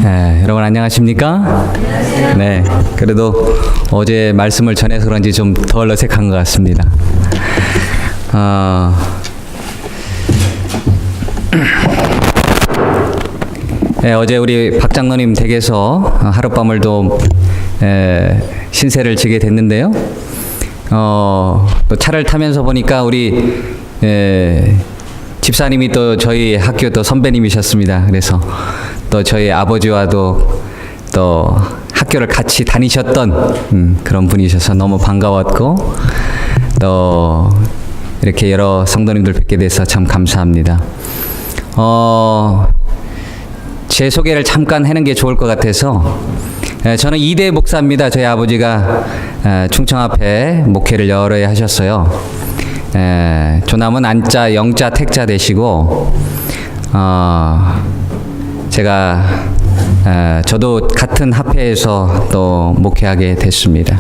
네, 여러분 안녕하십니까? 네, 그래도 어제 말씀을 전해서 그런지 좀 덜 어색한 것 같습니다. 네, 어제 우리 박 장로님 댁에서 하룻밤을 또 신세를 지게 됐는데요. 또 차를 타면서 보니까 우리 집사님이 또 저희 학교 또 선배님이셨습니다. 그래서 또 저희 아버지와도 또 학교를 같이 다니셨던 그런 분이셔서 너무 반가웠고, 또 이렇게 여러 성도님들 뵙게 돼서 참 감사합니다. 제 소개를 잠깐 하는 게 좋을 것 같아서, 저는 이대 목사입니다. 저희 아버지가 충청 앞에 목회를 여러 해 하셨어요. 조남은 안자, 영자, 택자 되시고, 제가 저도 같은 합회에서 또 목회하게 됐습니다.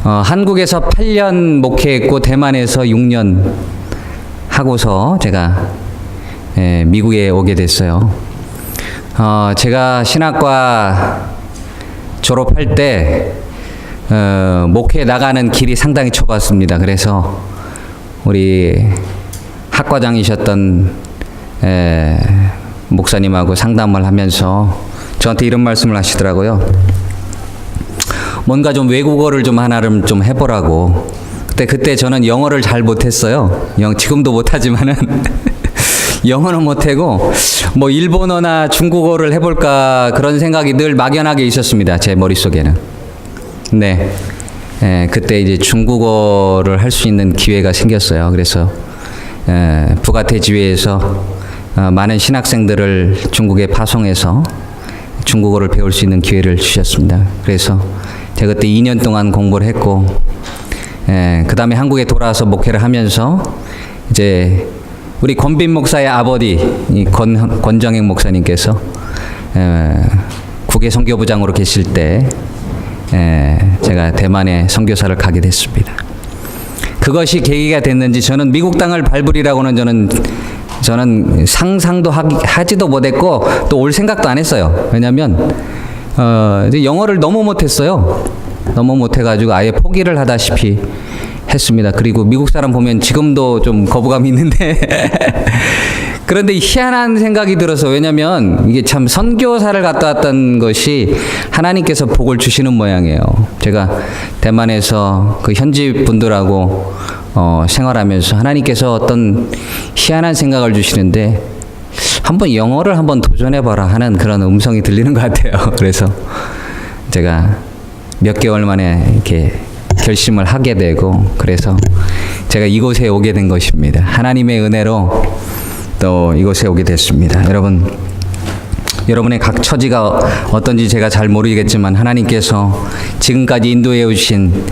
한국에서 8년 목회했고 대만에서 6년 하고서 제가 미국에 오게 됐어요. 제가 신학과 졸업할 때 목회 나가는 길이 상당히 좁았습니다. 그래서 우리 학과장이셨던 목사님하고 상담을 하면서 저한테 이런 말씀을 하시더라고요. 뭔가 좀 외국어를 좀 하나를 좀 해보라고. 그때 저는 영어를 잘 못했어요. 지금도 못하지만은 영어는 못하고 뭐 일본어나 중국어를 해볼까 그런 생각이 늘 막연하게 있었습니다. 제 머릿속에는. 네, 그때 이제 중국어를 할 수 있는 기회가 생겼어요. 그래서 부가대지회에서 많은 신학생들을 중국에 파송해서 중국어를 배울 수 있는 기회를 주셨습니다. 그래서 제가 그때 2년 동안 공부를 했고, 그 다음에 한국에 돌아와서 목회를 하면서 이제 우리 권빈 목사의 아버지 권정행 목사님께서 국외 선교부장으로 계실 때 제가 대만에 선교사를 가게 됐습니다. 그것이 계기가 됐는지 저는 미국 땅을 밟으리라고는 저는 상상도 하지도 못했고 또 올 생각도 안 했어요. 왜냐하면 영어를 너무 못했어요. 너무 못해가지고 아예 포기를 하다시피 했습니다. 그리고 미국 사람 보면 지금도 좀 거부감이 있는데 그런데 희한한 생각이 들어서, 왜냐하면 이게 참 선교사를 갔다 왔던 것이 하나님께서 복을 주시는 모양이에요. 제가 대만에서 그 현지 분들하고 생활하면서 하나님께서 어떤 희한한 생각을 주시는데, 한번 영어를 한번 도전해봐라 하는 그런 음성이 들리는 것 같아요. 그래서 제가 몇 개월 만에 이렇게 결심을 하게 되고, 그래서 제가 이곳에 오게 된 것입니다. 하나님의 은혜로 또 이곳에 오게 됐습니다. 여러분의 각 처지가 어떤지 제가 잘 모르겠지만 하나님께서 지금까지 인도해 오신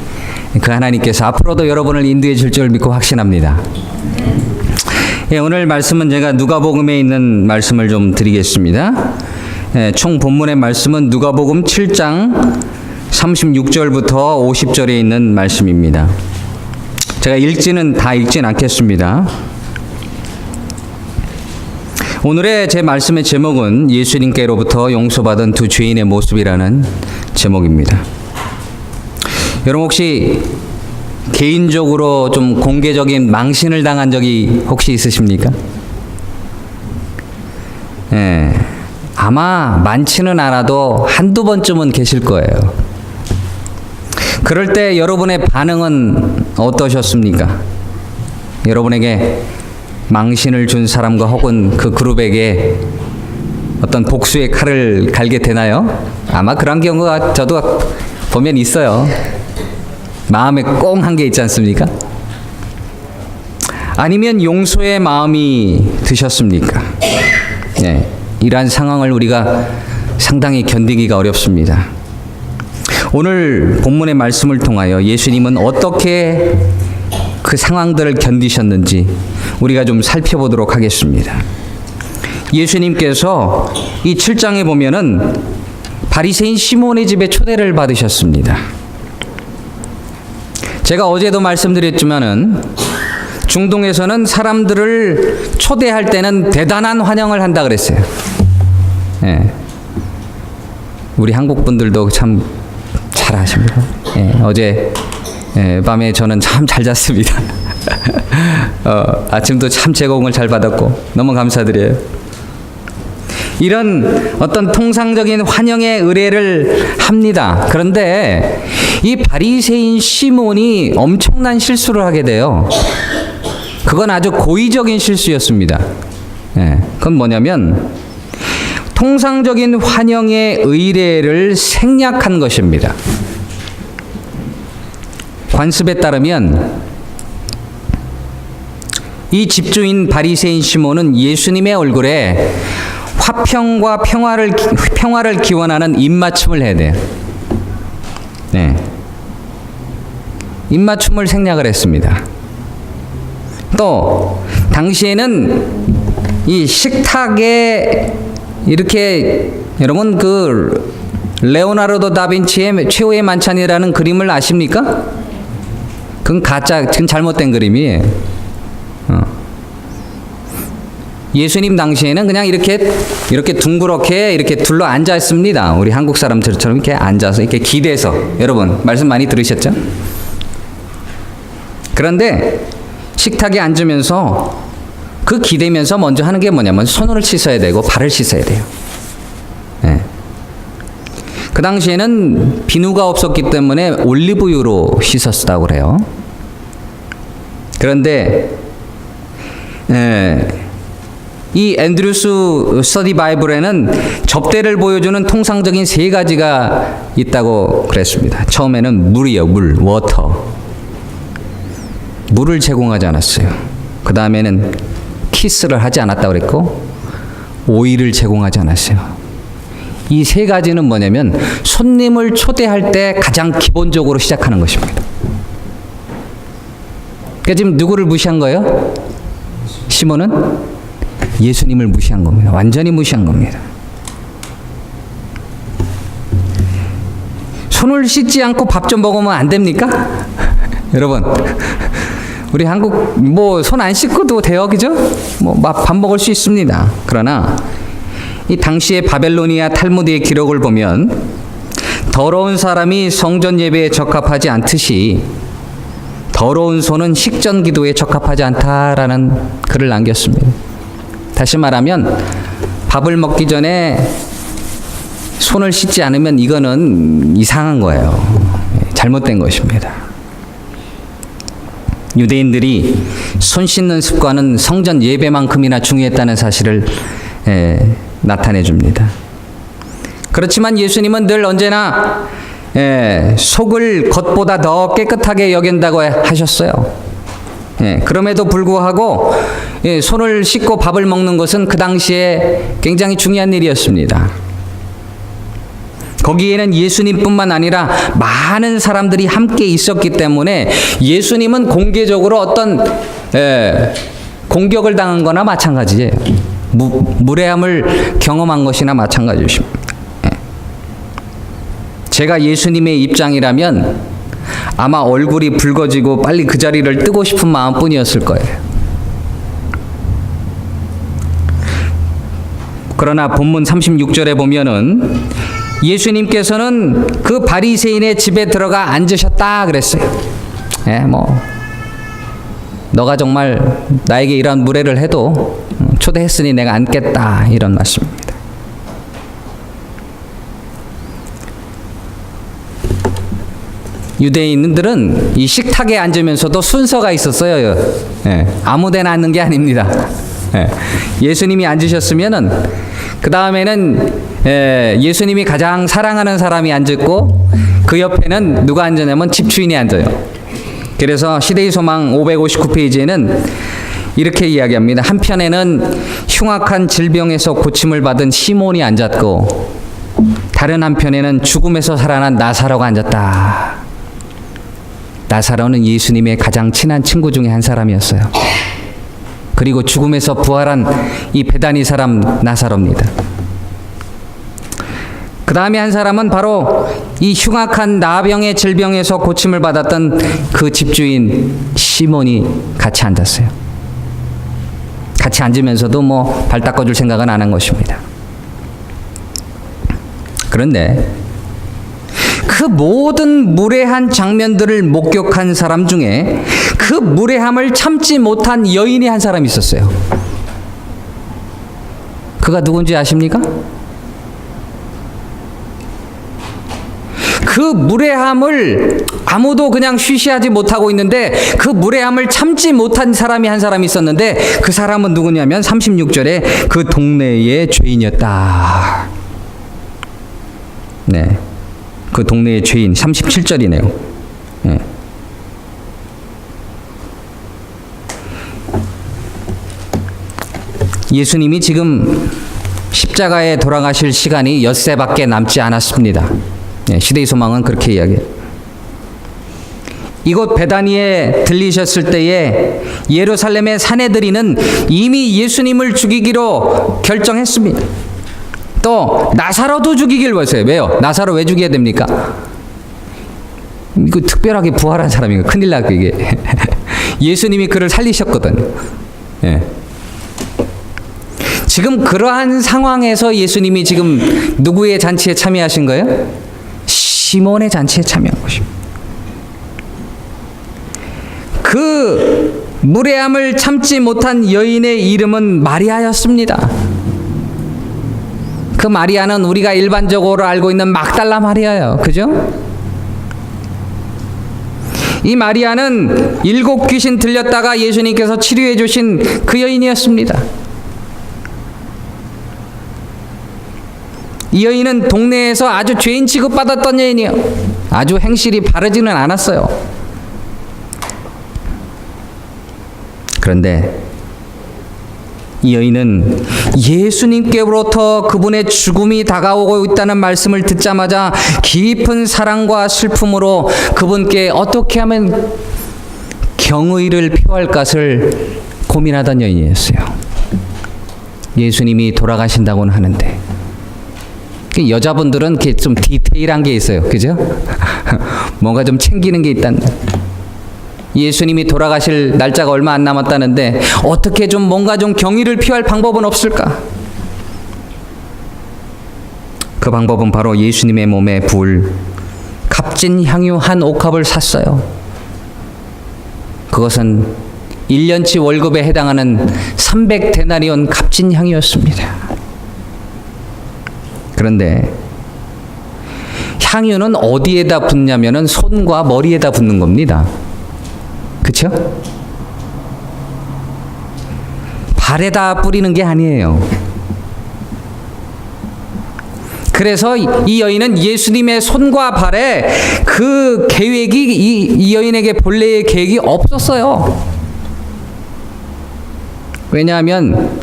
그 하나님께서 앞으로도 여러분을 인도해 줄 줄 믿고 확신합니다. 오늘 말씀은 제가 누가복음에 있는 말씀을 좀 드리겠습니다. 총 본문의 말씀은 누가복음 7장 36절부터 50절에 있는 말씀입니다. 제가 다 읽진 않겠습니다. 오늘의 제 말씀의 제목은 예수님께로부터 용서받은 두 죄인의 모습이라는 제목입니다. 여러분 혹시 개인적으로 좀 공개적인 망신을 당한 적이 혹시 있으십니까? 아마 많지는 않아도 한두 번쯤은 계실 거예요. 그럴 때 여러분의 반응은 어떠셨습니까? 여러분에게 망신을 준 사람과 혹은 그 그룹에게 어떤 복수의 칼을 갈게 되나요? 아마 그런 경우가 저도 보면 있어요. 마음에 꽁 한 게 있지 않습니까? 아니면 용서의 마음이 드셨습니까? 이러한 상황을 우리가 상당히 견디기가 어렵습니다. 오늘 본문의 말씀을 통하여 예수님은 어떻게 그 상황들을 견디셨는지 우리가 좀 살펴보도록 하겠습니다. 예수님께서 이 7장에 보면은 바리새인 시몬의 집에 초대를 받으셨습니다. 제가 어제도 말씀드렸지만은 중동에서는 사람들을 초대할 때는 대단한 환영을 한다 그랬어요. 예. 우리 한국 분들도 참 잘하십니다. 예. 어제 밤에 저는 참 잘 잤습니다. 아침도 참 제공을 잘 받았고 너무 감사드려요. 이런 어떤 통상적인 환영의 의례를 합니다. 그런데 이 바리새인 시몬이 엄청난 실수를 하게 돼요. 그건 아주 고의적인 실수였습니다. 그건 뭐냐면 통상적인 환영의 의례를 생략한 것입니다. 관습에 따르면 이 집주인 바리새인 시몬은 예수님의 얼굴에 화평과 평화를 기원하는 입맞춤을 해야 돼요. 네. 입맞춤을 생략을 했습니다. 또 당시에는 이 식탁에 이렇게 여러분 그 레오나르도 다빈치의 최후의 만찬이라는 그림을 아십니까? 그건 가짜, 그건 잘못된 그림이에요. 예수님 당시에는 그냥 이렇게 둥그렇게 이렇게 둘러 앉아 있습니다. 우리 한국 사람들처럼 이렇게 앉아서 이렇게 기대서. 여러분 말씀 많이 들으셨죠? 그런데 식탁에 앉으면서 그 기대면서 먼저 하는 게 뭐냐면 손을 씻어야 되고 발을 씻어야 돼요. 네. 그 당시에는 비누가 없었기 때문에 올리브유로 씻었다고 그래요. 그런데 이 앤드루스 스터디 바이블에는 접대를 보여주는 통상적인 세 가지가 있다고 그랬습니다. 처음에는 물이요, 물, 워터. 물을 제공하지 않았어요. 그 다음에는 키스를 하지 않았다고 그랬고 오일을 제공하지 않았어요. 이 세 가지는 뭐냐면 손님을 초대할 때 가장 기본적으로 시작하는 것입니다. 그러니까 지금 누구를 무시한 거예요? 시몬은 예수님을 무시한 겁니다. 완전히 무시한 겁니다. 손을 씻지 않고 밥 좀 먹으면 안 됩니까? 여러분 우리 한국 뭐 손 안 씻고도 돼요, 그죠? 뭐 밥 먹을 수 있습니다. 그러나 이 당시의 바벨로니아 탈무드의 기록을 보면 더러운 사람이 성전 예배에 적합하지 않듯이 더러운 손은 식전 기도에 적합하지 않다라는 글을 남겼습니다. 다시 말하면 밥을 먹기 전에 손을 씻지 않으면 이거는 이상한 거예요. 잘못된 것입니다. 유대인들이 손 씻는 습관은 성전 예배만큼이나 중요했다는 사실을 나타내 줍니다. 그렇지만 예수님은 늘 언제나 속을 겉보다 더 깨끗하게 여긴다고 하셨어요. 그럼에도 불구하고 손을 씻고 밥을 먹는 것은 그 당시에 굉장히 중요한 일이었습니다. 거기에는 예수님뿐만 아니라 많은 사람들이 함께 있었기 때문에 예수님은 공개적으로 어떤 공격을 당한 거나 마찬가지예요. 무례함을 경험한 것이나 마찬가지입니다. 제가 예수님의 입장이라면 아마 얼굴이 붉어지고 빨리 그 자리를 뜨고 싶은 마음뿐이었을 거예요. 그러나 본문 36절에 보면은 예수님께서는 그 바리새인의 집에 들어가 앉으셨다 그랬어요. 너가 정말 나에게 이러한 무례를 해도 초대했으니 내가 앉겠다 이런 말씀입니다. 유대인들은 이 식탁에 앉으면서도 순서가 있었어요. 아무데나 앉는 게 아닙니다. 예수님이 앉으셨으면은 그 다음에는 예수님이 가장 사랑하는 사람이 앉았고 그 옆에는 누가 앉았냐면 집주인이 앉아요. 그래서 시대의 소망 559페이지에는 이렇게 이야기합니다. 한편에는 흉악한 질병에서 고침을 받은 시몬이 앉았고 다른 한편에는 죽음에서 살아난 나사로가 앉았다. 나사로는 예수님의 가장 친한 친구 중에 한 사람이었어요. 그리고 죽음에서 부활한 이 베다니 사람 나사로입니다. 그 다음에 한 사람은 바로 이 흉악한 나병의 질병에서 고침을 받았던 그 집주인 시몬이 같이 앉았어요. 같이 앉으면서도 발 닦아줄 생각은 안 한 것입니다. 그런데 그 모든 무례한 장면들을 목격한 사람 중에 그 무례함을 참지 못한 여인이 한 사람이 있었어요. 그가 누군지 아십니까? 그 무례함을 아무도 그냥 쉬쉬하지 못하고 있는데 그 무례함을 참지 못한 사람이 한 사람이 있었는데 그 사람은 누구냐면 36절에 그 동네의 죄인이었다. 네, 그 동네의 죄인. 37절이네요. 네. 예수님이 지금 십자가에 돌아가실 시간이 엿새밖에 남지 않았습니다. 네, 시대의 소망은 그렇게 이야기해요. 이곳 베다니에 들리셨을 때에 예루살렘의 사내들이는 이미 예수님을 죽이기로 결정했습니다. 또 나사로도 죽이길 원했어요. 왜요? 나사로 왜 죽여야 됩니까? 이거 특별하게 부활한 사람이고 큰일 나고 이게 예수님이 그를 살리셨거든요. 예. 지금 그러한 상황에서 예수님이 지금 누구의 잔치에 참여하신 거예요? 시몬의 잔치에 참여한 것입니다. 그 무례함을 참지 못한 여인의 이름은 마리아였습니다. 그 마리아는 우리가 일반적으로 알고 있는 막달라 마리아예요. 그죠? 이 마리아는 7 귀신 들렸다가 예수님께서 치료해 주신 그 여인이었습니다. 이 여인은 동네에서 아주 죄인 취급받았던 여인이에요. 아주 행실이 바르지는 않았어요. 그런데 이 여인은 예수님께로부터 그분의 죽음이 다가오고 있다는 말씀을 듣자마자 깊은 사랑과 슬픔으로 그분께 어떻게 하면 경의를 표할 것을 고민하던 여인이었어요. 예수님이 돌아가신다고는 하는데 여자분들은 좀 디테일한 게 있어요. 그죠? 뭔가 좀 챙기는 게 있단. 예수님이 돌아가실 날짜가 얼마 안 남았다는데 어떻게 좀 뭔가 좀 경의를 표할 방법은 없을까? 그 방법은 바로 예수님의 몸에 부을 값진 향유 한 옥합을 샀어요. 그것은 1년치 월급에 해당하는 300데나리온 값진 향유였습니다. 그런데 향유는 어디에다 붓냐면은 손과 머리에다 붓는 겁니다. 그쵸? 발에다 뿌리는 게 아니에요. 그래서 이 여인은 예수님의 손과 발에 그 계획이 이 여인에게 본래의 계획이 없었어요. 왜냐하면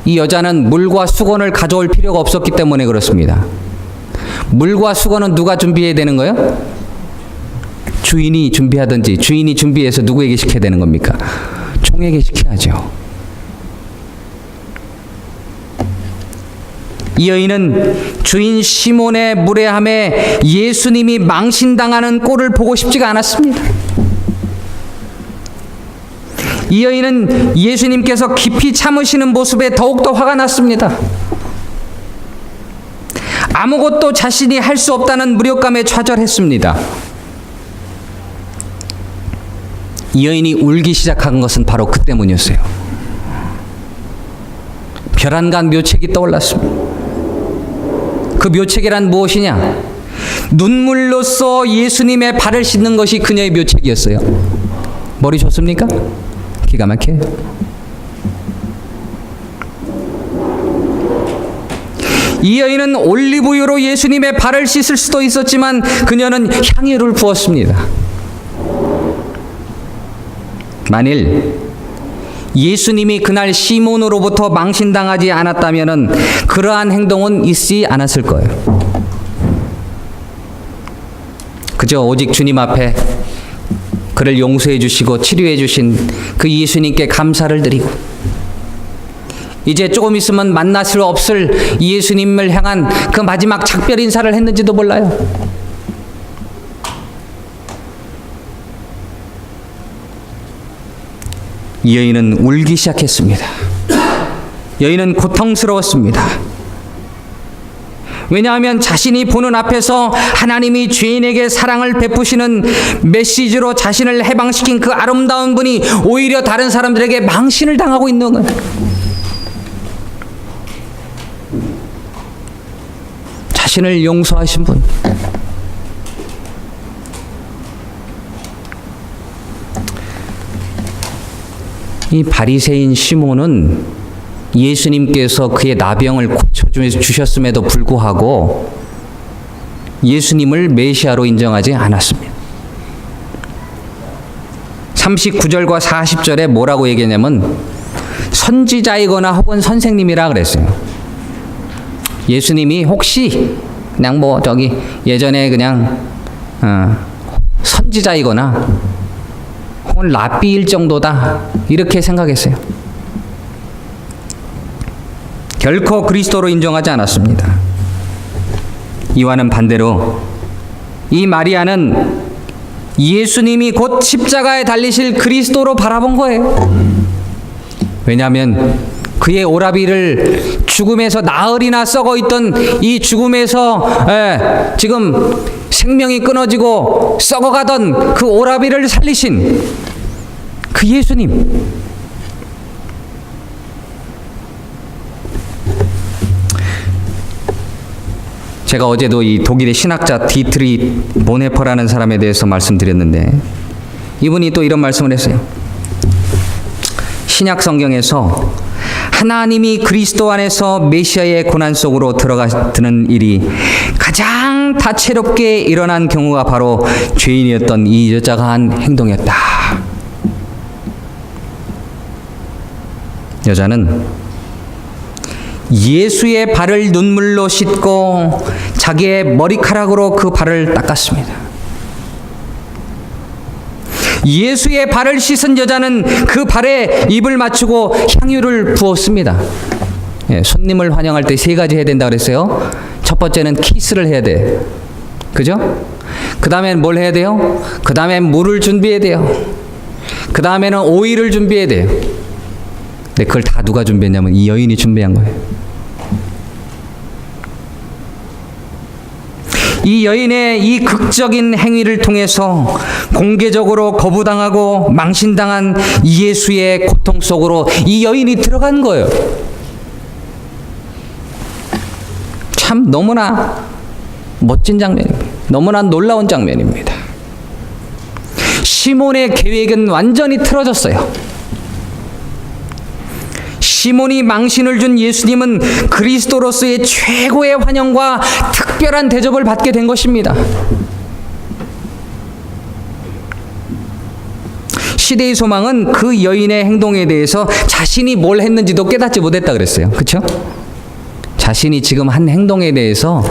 이 여자는 물과 수건을 가져올 필요가 없었기 때문에 그렇습니다. 물과 수건은 누가 준비해야 되는 거예요? 주인이 준비하든지 주인이 준비해서 누구에게 시켜야 되는 겁니까? 종에게 시켜야죠. 이 여인은 주인 시몬의 무례함에 예수님이 망신당하는 꼴을 보고 싶지가 않았습니다. 이 여인은 예수님께서 깊이 참으시는 모습에 더욱더 화가 났습니다. 아무것도 자신이 할 수 없다는 무력감에 좌절했습니다. 이 여인이 울기 시작한 것은 바로 그 때문이었어요. 별안간 묘책이 떠올랐습니다. 그 묘책이란 무엇이냐? 눈물로써 예수님의 발을 씻는 것이 그녀의 묘책이었어요. 머리 좋습니까? 기가 막혀요. 이 여인은 올리브유로 예수님의 발을 씻을 수도 있었지만 그녀는 향유를 부었습니다. 만일 예수님이 그날 시몬으로부터 망신당하지 않았다면 그러한 행동은 있지 않았을 거예요. 그저 오직 주님 앞에 그를 용서해 주시고 치료해 주신 그 예수님께 감사를 드리고 이제 조금 있으면 만날 수 없을 예수님을 향한 그 마지막 작별 인사를 했는지도 몰라요. 이 여인은 울기 시작했습니다. 여인은 고통스러웠습니다. 왜냐하면 자신이 보는 앞에서 하나님이 죄인에게 사랑을 베푸시는 메시지로 자신을 해방시킨 그 아름다운 분이 오히려 다른 사람들에게 망신을 당하고 있는 거예요. 자신을 용서하신 분. 이 바리새인 시몬은 예수님께서 그의 나병을 고쳐주셨음에도 불구하고 예수님을 메시아로 인정하지 않았습니다. 39절과 40절에 뭐라고 얘기했냐면 선지자이거나 혹은 선생님이라 그랬어요. 예수님이 혹시 그냥 예전에 그냥 선지자이거나 혹은 랍비일 정도다 이렇게 생각했어요. 결코 그리스도로 인정하지 않았습니다. 이와는 반대로 이 마리아는 예수님이 곧 십자가에 달리실 그리스도로 바라본 거예요. 왜냐하면 그의 오라비를 죽음에서 나흘이나 썩어 있던 이 죽음에서 지금 생명이 끊어지고 썩어가던 그 오라비를 살리신 그 예수님. 제가 어제도 이 독일의 신학자 디트리 보네퍼라는 사람에 대해서 말씀드렸는데 이분이 또 이런 말씀을 했어요. 신약 성경에서 하나님이 그리스도 안에서 메시아의 고난 속으로 들어가는 일이 가장 다채롭게 일어난 경우가 바로 죄인이었던 이 여자가 한 행동이었다. 여자는 예수의 발을 눈물로 씻고 자기의 머리카락으로 그 발을 닦았습니다. 예수의 발을 씻은 여자는 그 발에 입을 맞추고 향유를 부었습니다. 손님을 환영할 때 3가지 해야 된다 그랬어요. 첫 번째는 키스를 해야 돼. 그죠? 그 다음엔 뭘 해야 돼요? 그 다음엔 물을 준비해야 돼요. 그 다음에는 오일을 준비해야 돼요. 근데 그걸 다 누가 준비했냐면 이 여인이 준비한 거예요. 이 여인의 이 극적인 행위를 통해서 공개적으로 거부당하고 망신당한 예수의 고통 속으로 이 여인이 들어간 거예요. 참 너무나 멋진 장면입니다. 너무나 놀라운 장면입니다. 시몬의 계획은 완전히 틀어졌어요. 시몬이 망신을 준 예수님은 그리스도로서의 최고의 환영과 특별한 대접을 받게 된 것입니다. 시대의 소망은 그 여인의 행동에 대해서 자신이 뭘 했는지도 깨닫지 못했다 그랬어요. 그렇죠? 자신이 지금 한 행동에 대해서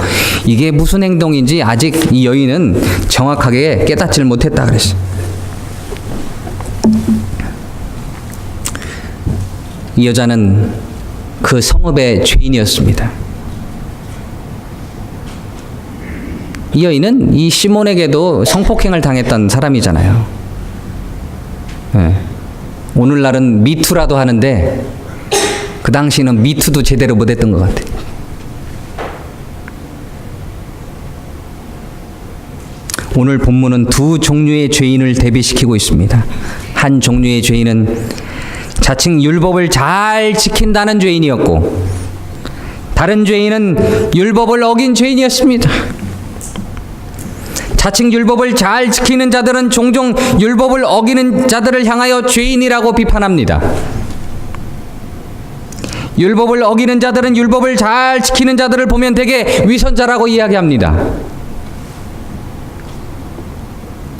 이게 무슨 행동인지 아직 이 여인은 정확하게 깨닫지를 못했다 그랬어요. 이 여자는 그 성읍의 죄인이었습니다. 이 여인은 이 시몬에게도 성폭행을 당했던 사람이잖아요. 오늘날은 미투라도 하는데 그 당시는 미투도 제대로 못했던 것 같아요. 오늘 본문은 2 종류의 죄인을 대비시키고 있습니다. 한 종류의 죄인은 자칭 율법을 잘 지킨다는 죄인이었고 다른 죄인은 율법을 어긴 죄인이었습니다. 자칭 율법을 잘 지키는 자들은 종종 율법을 어기는 자들을 향하여 죄인이라고 비판합니다. 율법을 어기는 자들은 율법을 잘 지키는 자들을 보면 되게 위선자라고 이야기합니다.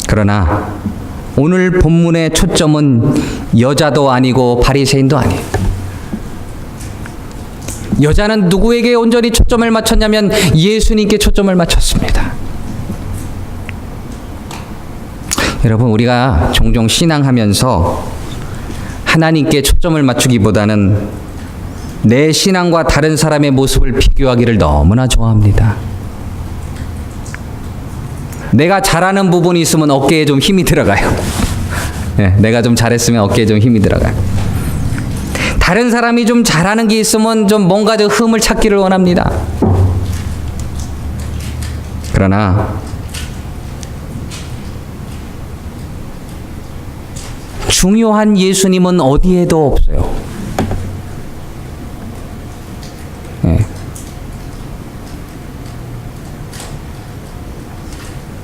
그러나 오늘 본문의 초점은 여자도 아니고 바리새인도 아니에요. 여자는 누구에게 온전히 초점을 맞췄냐면 예수님께 초점을 맞췄습니다. 여러분, 우리가 종종 신앙하면서 하나님께 초점을 맞추기보다는 내 신앙과 다른 사람의 모습을 비교하기를 너무나 좋아합니다. 내가 잘하는 부분이 있으면 어깨에 좀 힘이 들어가요. 내가 좀 잘했으면 어깨에 좀 힘이 들어가요. 다른 사람이 좀 잘하는 게 있으면 좀 뭔가 좀 흠을 찾기를 원합니다. 그러나 중요한 예수님은 어디에도 없어요. 예.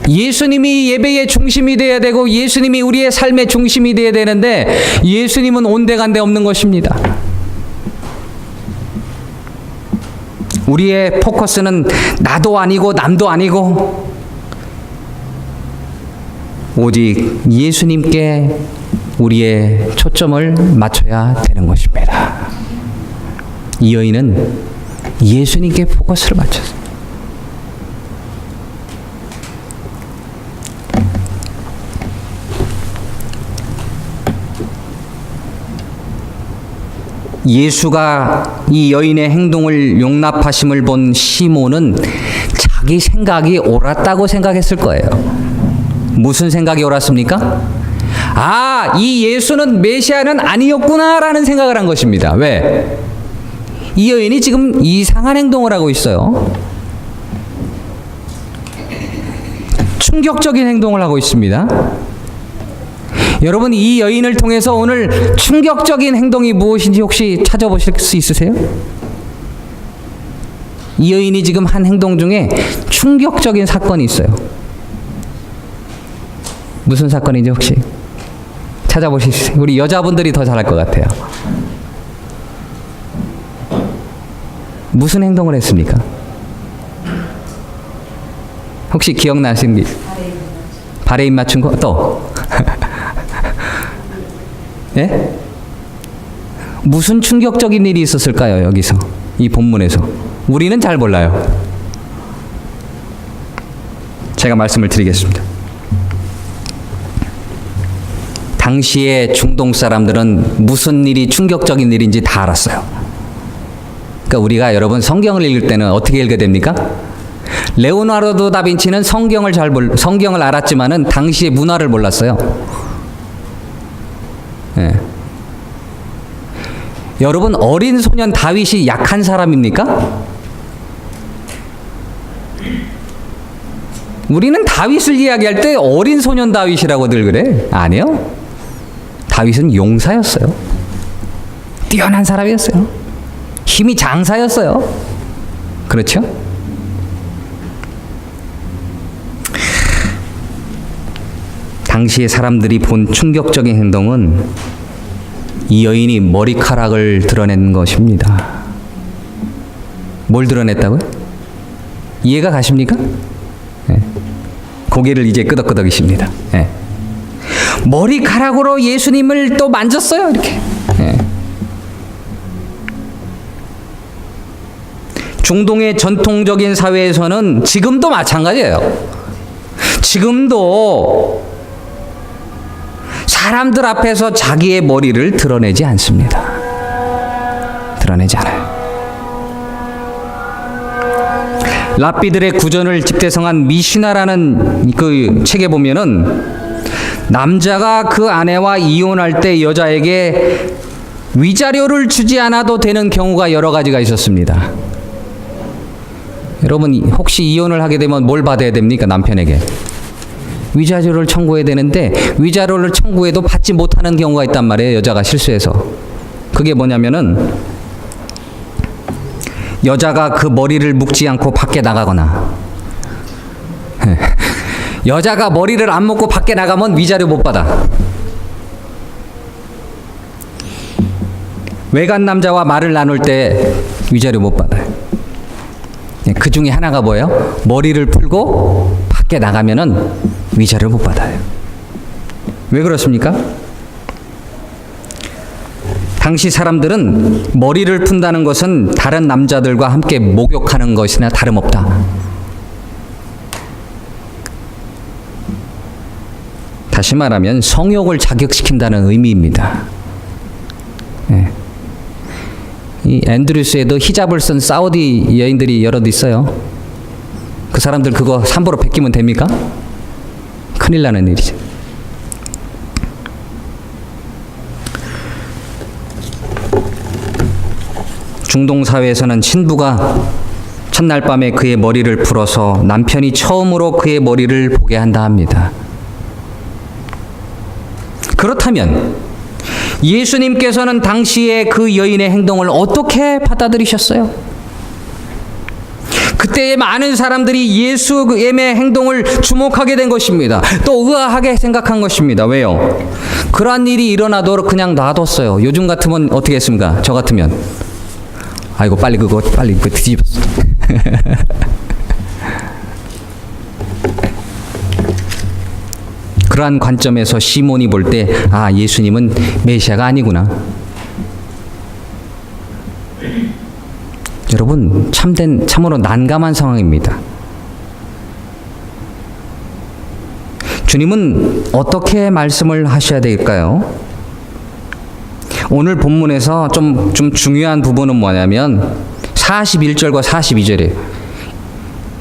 예수님이 예배의 중심이 되어야 되고 예수님이 우리의 삶의 중심이 되어야 되는데 예수님은 온데간데 없는 것입니다. 우리의 포커스는 나도 아니고 남도 아니고 오직 예수님께 우리의 초점을 맞춰야 되는 것입니다. 이 여인은 예수님께 포커스를 맞췄어요. 예수가 이 여인의 행동을 용납하심을 본 시몬은 자기 생각이 옳았다고 생각했을 거예요. 무슨 생각이 옳았습니까? 아, 이 예수는 메시아는 아니었구나라는 생각을 한 것입니다. 왜? 이 여인이 지금 이상한 행동을 하고 있어요. 충격적인 행동을 하고 있습니다. 여러분, 이 여인을 통해서 오늘 충격적인 행동이 무엇인지 혹시 찾아보실 수 있으세요? 이 여인이 지금 한 행동 중에 충격적인 사건이 있어요. 무슨 사건인지 혹시 찾아보실 수 있어요? 우리 여자분들이 더 잘할 것 같아요. 무슨 행동을 했습니까? 혹시 기억나시는 게? 발에 입 맞춘 거? 또? 예? 무슨 충격적인 일이 있었을까요? 여기서 이 본문에서 우리는 잘 몰라요. 제가 말씀을 드리겠습니다. 당시의 중동 사람들은 무슨 일이 충격적인 일인지 다 알았어요. 그러니까 우리가 여러분 성경을 읽을 때는 어떻게 읽어야 됩니까? 레오나르도 다빈치는 성경을 알았지만은 당시의 문화를 몰랐어요. 예. 여러분, 어린 소년 다윗이 약한 사람입니까? 우리는 다윗을 이야기할 때 어린 소년 다윗이라고들 그래. 아니요. 다윗은 용사였어요. 뛰어난 사람이었어요. 힘이 장사였어요. 그렇죠? 당시의 사람들이 본 충격적인 행동은 이 여인이 머리카락을 드러낸 것입니다. 뭘 드러냈다고요? 이해가 가십니까? 네. 고개를 이제 끄덕끄덕이십니다. 네. 머리카락으로 예수님을 또 만졌어요. 이렇게. 네. 중동의 전통적인 사회에서는 지금도 마찬가지예요. 지금도 사람들 앞에서 자기의 머리를 드러내지 않습니다. 드러내지 않아요. 랍비들의 구전을 집대성한 미시나라는 그 책에 보면은 남자가 그 아내와 이혼할 때 여자에게 위자료를 주지 않아도 되는 경우가 여러 가지가 있었습니다. 여러분, 혹시 이혼을 하게 되면 뭘 받아야 됩니까? 남편에게 위자료를 청구해야 되는데 위자료를 청구해도 받지 못하는 경우가 있단 말이에요. 여자가 실수해서. 그게 뭐냐면은 여자가 그 머리를 묶지 않고 밖에 나가거나 여자가 머리를 안 묶고 밖에 나가면 위자료 못 받아. 외간 남자와 말을 나눌 때 위자료 못 받아요. 그 중에 하나가 뭐예요? 머리를 풀고 밖에 나가면은 위자료 못 받아요. 왜 그렇습니까? 당시 사람들은 머리를 푼다는 것은 다른 남자들과 함께 목욕하는 것이나 다름없다. 다시 말하면 성욕을 자극시킨다는 의미입니다. 네. 이 앤드루스에도 히잡을 쓴 사우디 여인들이 여럿 있어요. 그 사람들 그거 함부로 베끼면 됩니까? 큰일 나는 일이죠. 중동 사회에서는 신부가 첫날 밤에 그의 머리를 풀어서 남편이 처음으로 그의 머리를 보게 한다 합니다. 그렇다면 예수님께서는 당시에 그 여인의 행동을 어떻게 받아들이셨어요? 그때의 많은 사람들이 예수의 행동을 주목하게 된 것입니다. 또 의아하게 생각한 것입니다. 왜요? 그러한 일이 일어나도록 그냥 놔뒀어요. 요즘 같으면 어떻게 했습니까? 저 같으면 아이고 빨리 그거 뒤집었어. 그러한 관점에서 시몬이 볼 때 예수님은 메시아가 아니구나. 여러분 참으로 난감한 상황입니다. 주님은 어떻게 말씀을 하셔야 될까요? 오늘 본문에서 좀 중요한 부분은 뭐냐면 41절과 42절이에요.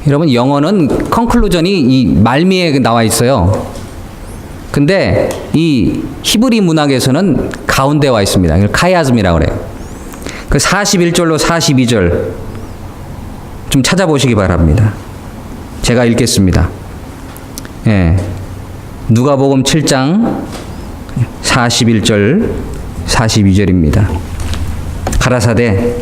여러분 영어는 컨클루전이 이 말미에 나와 있어요. 근데 이 히브리 문학에서는 가운데 와 있습니다. 이걸 카야즘이라고 그래요. 그 41절로 42절 좀 찾아보시기 바랍니다. 제가 읽겠습니다. 누가복음 7장 41절 42절입니다. 가라사대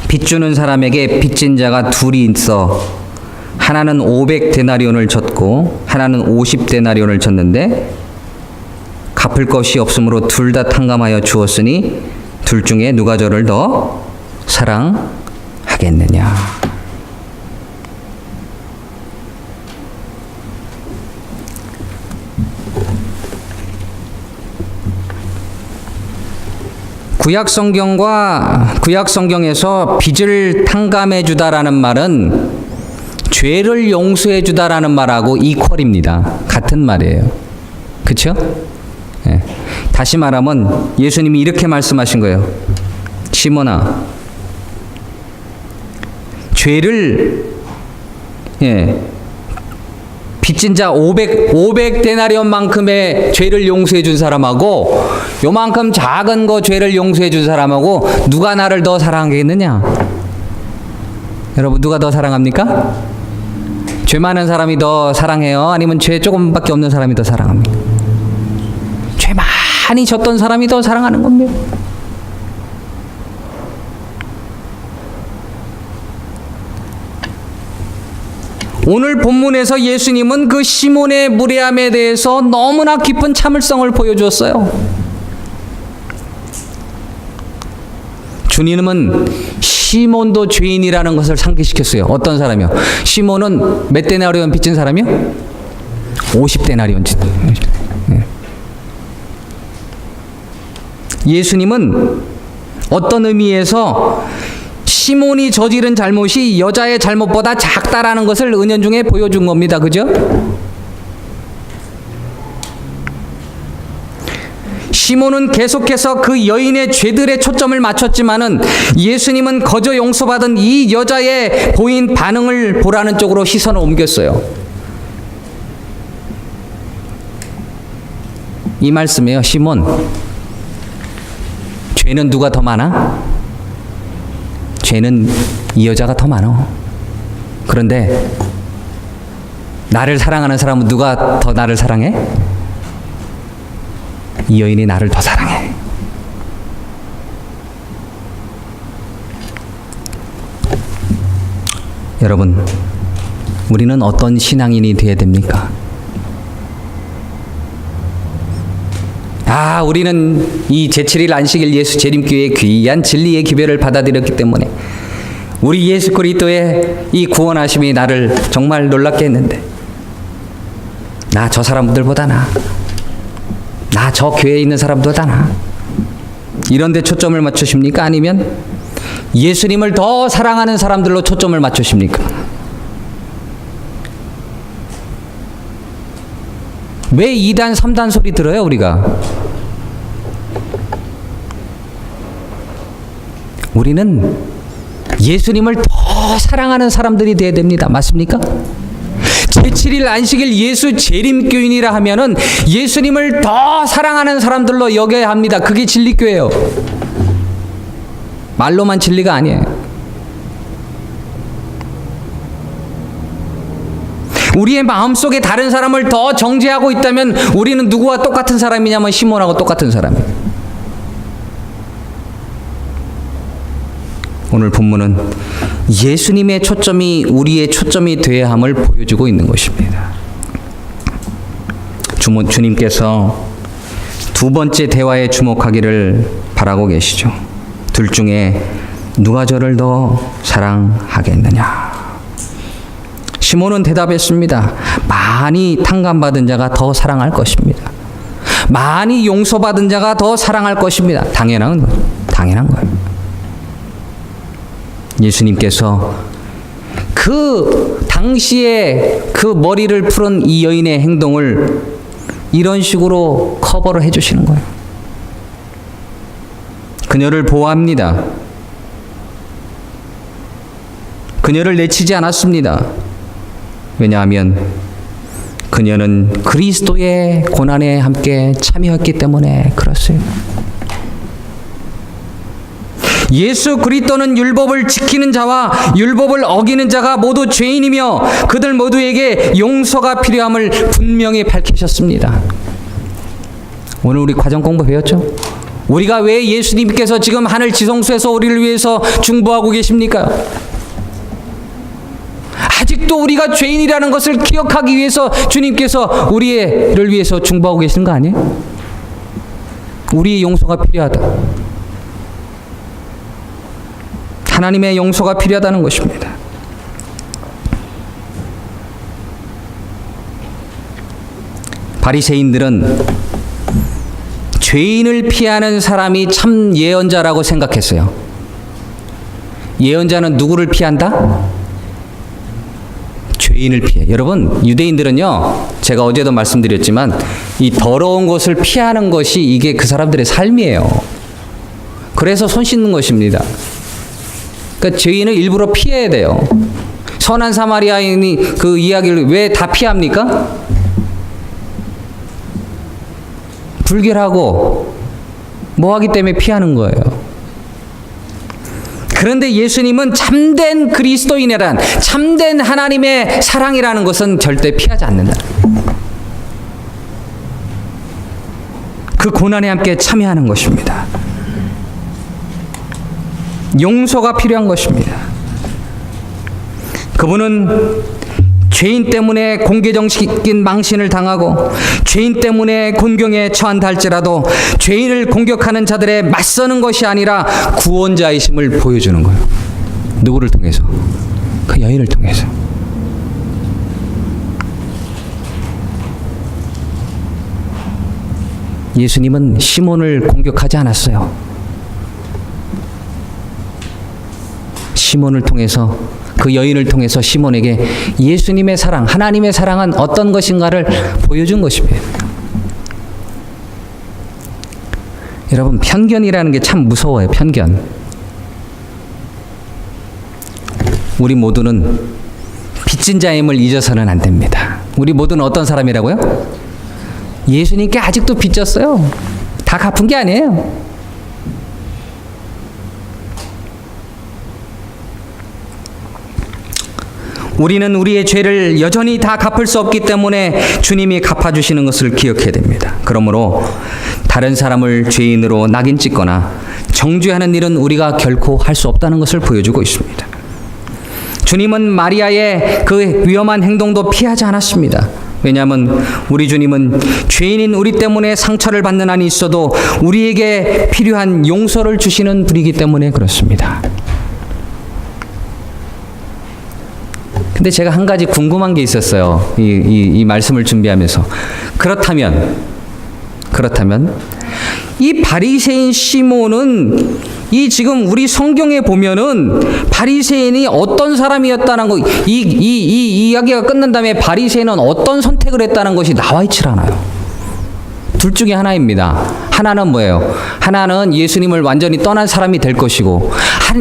빚주는 사람에게 빚진 자가 둘이 있어 하나는 500데나리온을 졌고 하나는 50데나리온을 졌는데 갚을 것이 없으므로 둘 다 탕감하여 주었으니 둘 중에 누가 저를 더 사랑하겠느냐. 구약성경에서 빚을 탕감해 주다라는 말은 죄를 용서해 주다라는 말하고 이퀄입니다. 같은 말이에요. 그렇죠? 다시 말하면 예수님이 이렇게 말씀하신 거예요. 시몬아, 죄를 빚진 자 500데나리온만큼의 죄를 용서해 준 사람하고 요만큼 작은 거 죄를 용서해 준 사람하고 누가 나를 더 사랑하겠느냐? 여러분 누가 더 사랑합니까? 죄 많은 사람이 더 사랑해요? 아니면 죄 조금밖에 없는 사람이 더 사랑합니까? 죄 많이 졌던 사람이 더 사랑하는 겁니다. 오늘 본문에서 예수님은 그 시몬의 무례함에 대해서 너무나 깊은 참을성을 보여주었어요. 주님은 시몬도 죄인이라는 것을 상기시켰어요. 어떤 사람이요? 시몬은 몇 데나리온 빚진 사람이요? 50데나리온 빚진. 예수님은 어떤 의미에서 시몬이 저지른 잘못이 여자의 잘못보다 작다라는 것을 은연중에 보여준 겁니다. 그죠? 시몬은 계속해서 그 여인의 죄들의 초점을 맞췄지만은 예수님은 거저 용서받은 이 여자의 보인 반응을 보라는 쪽으로 시선을 옮겼어요. 이 말씀이에요. 시몬, 죄는 누가 더 많아? 죄는 이 여자가 더 많아. 그런데 나를 사랑하는 사람은 누가 더 나를 사랑해? 이 여인이 나를 더 사랑해. 여러분, 우리는 어떤 신앙인이 되어야 됩니까? 우리는 이 제7일 안식일 예수 재림교회의 귀한 진리의 기별을 받아들였기 때문에 우리 예수 그리스도의 이 구원하심이 나를 정말 놀랍게 했는데 나 저 사람들보다 나 저 교회에 있는 사람보다 나 이런 데 초점을 맞추십니까? 아니면 예수님을 더 사랑하는 사람들로 초점을 맞추십니까? 왜 2단 3단 소리 들어요 우리가? 우리는 예수님을 더 사랑하는 사람들이 되어야 됩니다. 맞습니까? 제7일 안식일 예수 재림교인이라 하면은 예수님을 더 사랑하는 사람들로 여겨야 합니다. 그게 진리교회예요. 말로만 진리가 아니에요. 우리의 마음속에 다른 사람을 더 정죄하고 있다면 우리는 누구와 똑같은 사람이냐면 시몬하고 똑같은 사람이에요. 오늘 본문은 예수님의 초점이 우리의 초점이 되어야 함을 보여주고 있는 것입니다. 주님께서 두 번째 대화에 주목하기를 바라고 계시죠. 둘 중에 누가 저를 더 사랑하겠느냐? 시몬은 대답했습니다. 많이 탕감받은 자가 더 사랑할 것입니다. 많이 용서받은 자가 더 사랑할 것입니다. 당연한 거예요. 예수님께서 그 당시에 그 머리를 풀은 이 여인의 행동을 이런 식으로 커버를 해주시는 거예요. 그녀를 보호합니다. 그녀를 내치지 않았습니다. 왜냐하면 그녀는 그리스도의 고난에 함께 참여했기 때문에 그렇습니다. 예수 그리스도는 율법을 지키는 자와 율법을 어기는 자가 모두 죄인이며 그들 모두에게 용서가 필요함을 분명히 밝히셨습니다. 오늘 우리 과정 공부 배웠죠? 우리가 왜 예수님께서 지금 하늘 지성소에서 우리를 위해서 중보하고 계십니까? 아직도 우리가 죄인이라는 것을 기억하기 위해서 주님께서 우리를 위해서 중보하고 계시는 거 아니에요? 우리의 용서가 필요하다. 하나님의 용서가 필요하다는 것입니다. 바리새인들은 죄인을 피하는 사람이 참 예언자라고 생각했어요. 예언자는 누구를 피한다? 죄인을 피해. 여러분, 유대인들은요, 제가 어제도 말씀드렸지만 이 더러운 것을 피하는 것이 이게 그 사람들의 삶이에요. 그래서 손 씻는 것입니다. 그러니까 죄인을 일부러 피해야 돼요. 선한 사마리아인이 그 이야기를 왜 다 피합니까? 불결하고 뭐하기 때문에 피하는 거예요. 그런데 예수님은 참된 그리스도인이란, 참된 하나님의 사랑이라는 것은 절대 피하지 않는다. 그 고난에 함께 참여하는 것입니다. 용서가 필요한 것입니다. 그분은 죄인 때문에 공개정식인 망신을 당하고 죄인 때문에 곤경에 처한다 할지라도 죄인을 공격하는 자들에 맞서는 것이 아니라 구원자이심을 보여주는 거예요. 누구를 통해서? 그 여인을 통해서. 예수님은 시몬을 공격하지 않았어요. 시몬을 통해서, 그 여인을 통해서 시몬에게 예수님의 사랑, 하나님의 사랑은 어떤 것인가를 보여준 것입니다. 여러분, 편견이라는 게 참 무서워요. 편견. 우리 모두는 빚진 자임을 잊어서는 안 됩니다. 우리 모두는 어떤 사람이라고요? 예수님께 아직도 빚졌어요. 다 갚은 게 아니에요. 우리는 우리의 죄를 여전히 다 갚을 수 없기 때문에 주님이 갚아주시는 것을 기억해야 됩니다. 그러므로 다른 사람을 죄인으로 낙인 찍거나 정죄하는 일은 우리가 결코 할 수 없다는 것을 보여주고 있습니다. 주님은 마리아의 그 위험한 행동도 피하지 않았습니다. 왜냐하면 우리 주님은 죄인인 우리 때문에 상처를 받는 한이 있어도 우리에게 필요한 용서를 주시는 분이기 때문에 그렇습니다. 근데 제가 한 가지 궁금한 게 있었어요. 이 말씀을 준비하면서. 그렇다면 이 바리새인 시몬은 이 지금 우리 성경에 보면은 바리새인이 어떤 사람이었다는 거, 이 이야기가 끝난 다음에 바리새인은 어떤 선택을 했다는 것이 나와 있질 않아요. 둘 중에 하나입니다. 하나는 뭐예요? 하나는 예수님을 완전히 떠난 사람이 될 것이고,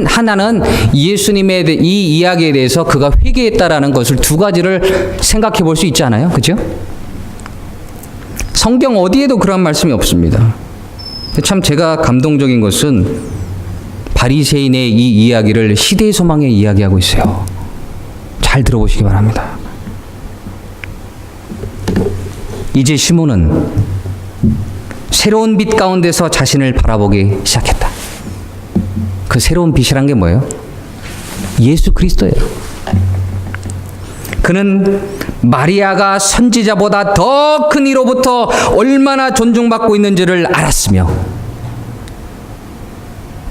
하나는 예수님의 이 이야기에 대해서 그가 회개했다라는 것을 두 가지를 생각해 볼 수 있지 않아요? 그죠? 성경 어디에도 그런 말씀이 없습니다. 참 제가 감동적인 것은 바리새인의 이 이야기를 시대의 소망에 이야기하고 있어요. 잘 들어보시기 바랍니다. 이제 시몬은 새로운 빛 가운데서 자신을 바라보기 시작했다. 그 새로운 빛이란 게 뭐예요? 예수 그리스도예요. 그는 마리아가 선지자보다 더 큰 이로부터 얼마나 존중받고 있는지를 알았으며,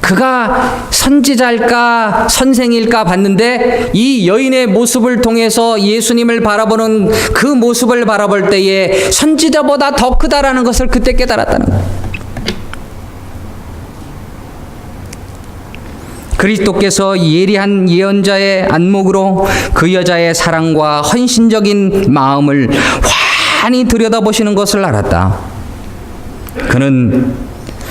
그가 선지자일까 선생일까 봤는데 이 여인의 모습을 통해서 예수님을 바라보는 그 모습을 바라볼 때에 선지자보다 더 크다라는 것을 그때 깨달았다는 거예요. 그리스도께서 예리한 예언자의 안목으로 그 여자의 사랑과 헌신적인 마음을 환히 들여다보시는 것을 알았다. 그는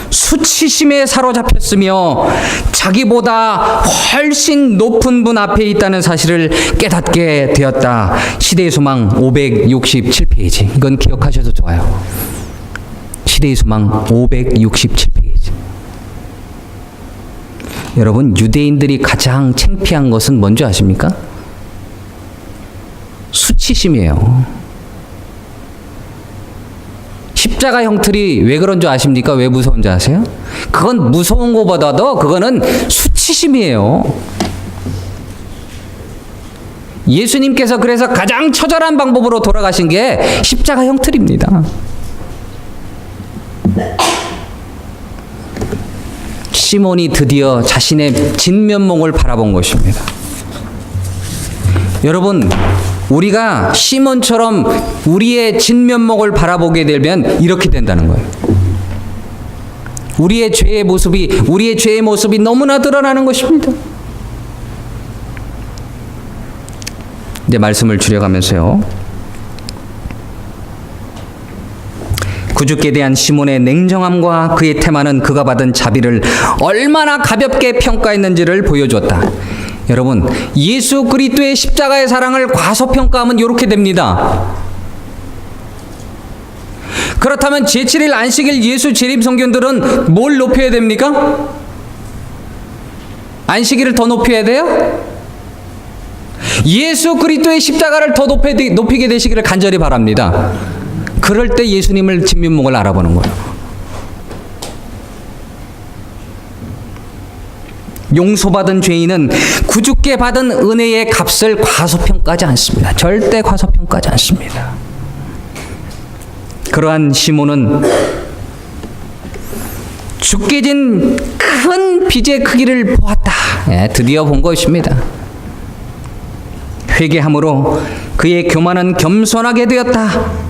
수치심에 사로잡혔으며 자기보다 훨씬 높은 분 앞에 있다는 사실을 깨닫게 되었다. 시대의 소망 567페이지. 이건 기억하셔도 좋아요. 시대의 소망 567페이지. 여러분, 유대인들이 가장 창피한 것은 뭔지 아십니까? 수치심이에요. 십자가 형틀이 왜 그런 줄 아십니까? 왜 무서운 줄 아세요? 그건 무서운 것보다도 그거는 수치심이에요. 예수님께서 그래서 가장 처절한 방법으로 돌아가신 게 십자가 형틀입니다. 시몬이 드디어 자신의 진면목을 바라본 것입니다. 여러분, 우리가 시몬처럼 우리의 진면목을 바라보게 되면 이렇게 된다는 거예요. 우리의 죄의 모습이 너무나 드러나는 것입니다. 이제 말씀을 줄여가면서요. 구주께 대한 시몬의 냉정함과 그의 태만은 그가 받은 자비를 얼마나 가볍게 평가했는지를 보여주었다. 여러분, 예수 그리스도의 십자가의 사랑을 과소평가하면 이렇게 됩니다. 그렇다면 제7일 안식일 예수 재림 성경들은 뭘 높여야 됩니까? 안식일을 더 높여야 돼요? 예수 그리스도의 십자가를 더 높이게 되시기를 간절히 바랍니다. 그럴 때 예수님을 진면목을 알아보는 거예요. 용서받은 죄인은 구주께 받은 은혜의 값을 과소평가하지 않습니다. 절대 과소평가하지 않습니다. 그러한 시몬은 죽게 진 큰 빚의 크기를 보았다. 드디어 본 것입니다. 회개함으로 그의 교만은 겸손하게 되었다.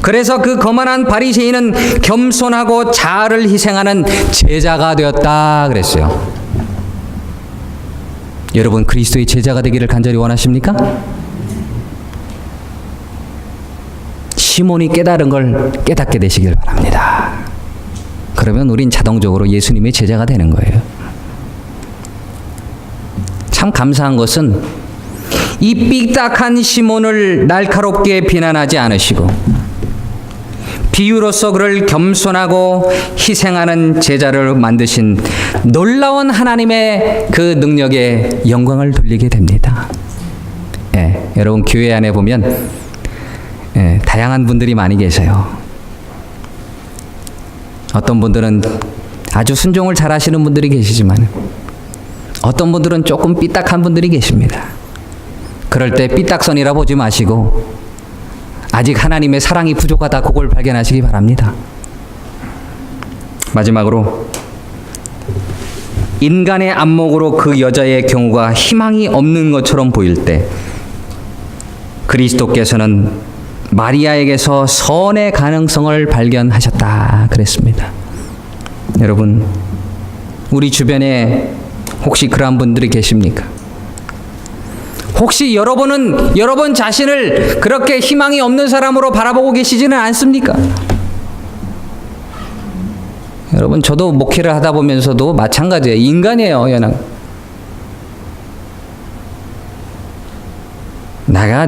그래서 그 거만한 바리새인은 겸손하고 자아를 희생하는 제자가 되었다 그랬어요. 여러분, 그리스도의 제자가 되기를 간절히 원하십니까? 시몬이 깨달은 걸 깨닫게 되시길 바랍니다. 그러면 우린 자동적으로 예수님의 제자가 되는 거예요. 참 감사한 것은 이 삐딱한 시몬을 날카롭게 비난하지 않으시고 비유로서 그를 겸손하고 희생하는 제자를 만드신 놀라운 하나님의 그 능력에 영광을 돌리게 됩니다. 여러분, 교회 안에 보면 다양한 분들이 많이 계세요. 어떤 분들은 아주 순종을 잘 하시는 분들이 계시지만 어떤 분들은 조금 삐딱한 분들이 계십니다. 그럴 때 삐딱선이라 보지 마시고 아직 하나님의 사랑이 부족하다, 그걸 발견하시기 바랍니다. 마지막으로 인간의 안목으로 그 여자의 경우가 희망이 없는 것처럼 보일 때 그리스도께서는 마리아에게서 선의 가능성을 발견하셨다 그랬습니다. 여러분, 우리 주변에 혹시 그러한 분들이 계십니까? 혹시 여러분은 여러분 자신을 그렇게 희망이 없는 사람으로 바라보고 계시지는 않습니까? 여러분, 저도 목회를 하다 보면서도 마찬가지예요. 인간이에요, 연합.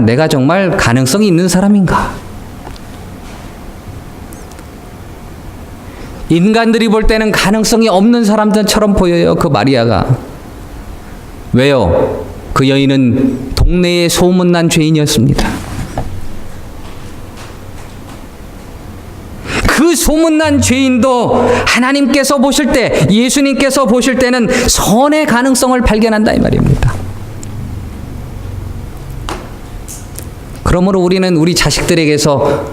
내가 정말 가능성이 있는 사람인가? 인간들이 볼 때는 가능성이 없는 사람들처럼 보여요, 그 마리아가. 왜요? 그 여인은 동네에 소문난 죄인이었습니다. 그 소문난 죄인도 하나님께서 보실 때, 예수님께서 보실 때는 선의 가능성을 발견한다 이 말입니다. 그러므로 우리는 우리 자식들에게서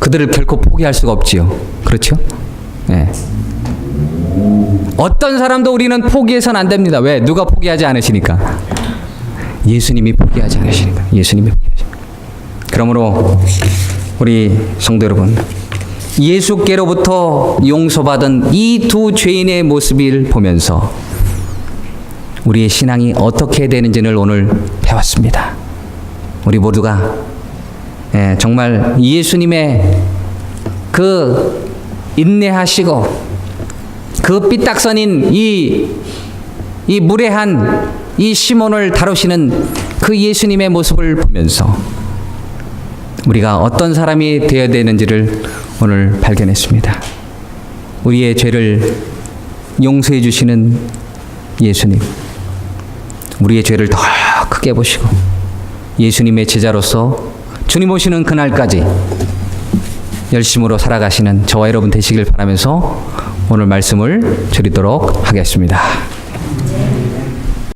그들을 결코 포기할 수가 없지요. 그렇죠? 네. 어떤 사람도 우리는 포기해서는 안 됩니다. 왜? 누가 포기하지 않으시니까. 예수님이 포기하지 않으시니까. 예수님이 포기하지 않으시니까. 그러므로 우리 성도 여러분, 예수께로부터 용서받은 이 두 죄인의 모습을 보면서 우리의 신앙이 어떻게 되는지를 오늘 배웠습니다. 우리 모두가 정말 예수님의 그 인내하시고 그 삐딱선인 이 무례한 이 시몬을 다루시는 그 예수님의 모습을 보면서 우리가 어떤 사람이 되어야 되는지를 오늘 발견했습니다. 우리의 죄를 용서해 주시는 예수님, 우리의 죄를 더 크게 보시고 예수님의 제자로서 주님 오시는 그날까지 열심으로 살아가시는 저와 여러분 되시길 바라면서 오늘 말씀을 드리도록 하겠습니다.